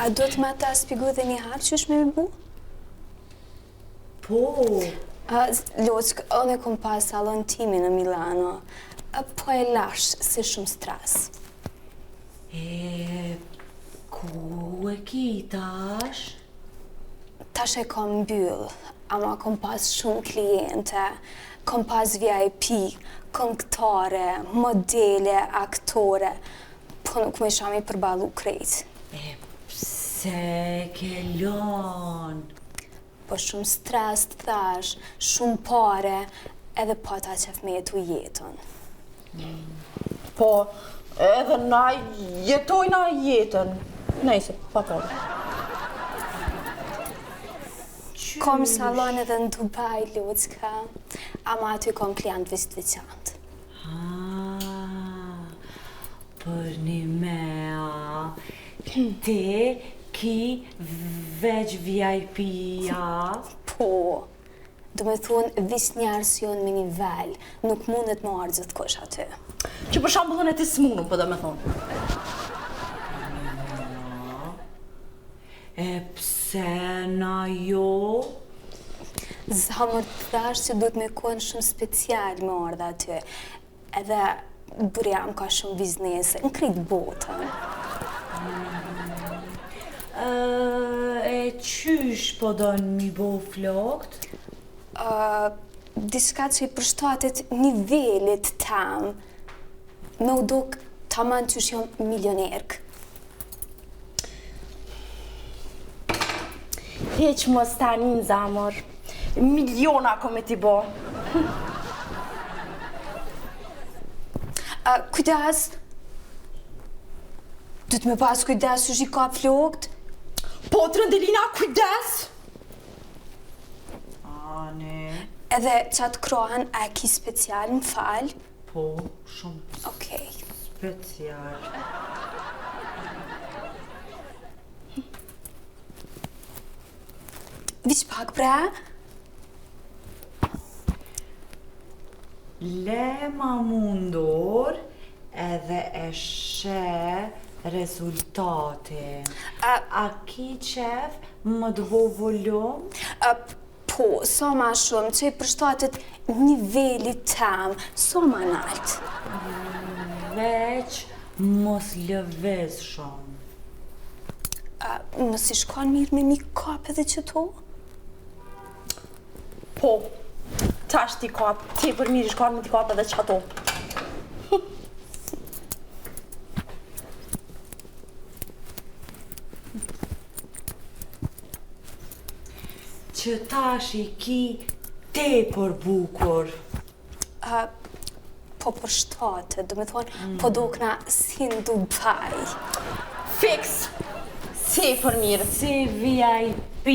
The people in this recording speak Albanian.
A do të ma ta spigu dhe një harë që është me bu? Po. Loçk, unë e kom pas salon timi në Milano. Po e lash, si shumë stres. Ku e ki tash? Tash e kom mbyll, ama kom pas shumë kliente, kom pas VIP, këngëtare, modele, aktore, po nuk më isha mi përballu krejt. Pse ke lon? Po shumë stres të thash, shumë pare, edhe po ta qef me jetu jetën. Po, edhe na jetojna jetën. Nejse, pa përë. Kom salon edhe në Dubai, Lucka, ama aty kom klient veçantë. Për një mea, ti ki veç VIP-a? Po, do me thunë vis një arsion me nivel, nuk mundet më ardhë gjithë kosh aty. Që për shambullën e ti s'munëm, po do me thonë. E pse na jo? Zamër të thash që duhet me konë shumë special me ardhë aty, edhe burjam ka shumë biznese, në krejt botën. E qysh po donë mi bo flokt? Diska që i përshtatet nivelit tam, me u duk taman që jam milionerk. Heq mos tani në zamër. Miliona ko me t'i bo. Kujdes! Du të me pas kujdes që shi ka flokt? Po, Trëndelina, kujdes! Ane. Edhe qatë krohen e ki special, më falë? Po, shumë Okej. special. Vish pak bre? Le ma mundur edhe e she rezultate. A ki qef më dëvo volum? Po, sa ma shumë që i përshtatet nivelit tam, sa ma nalt. Veç mos lëvez shumë. Mos i shkon mirë me make-up edhe qëto? Po, tash t'i kap, ti për mirë i shkon me t'i kap edhe qato. Që tash i ki tepër bukur. Po përshtatet, do me thonë, po dukna si në Dubai. Fix! Si për mirë. Si VIP.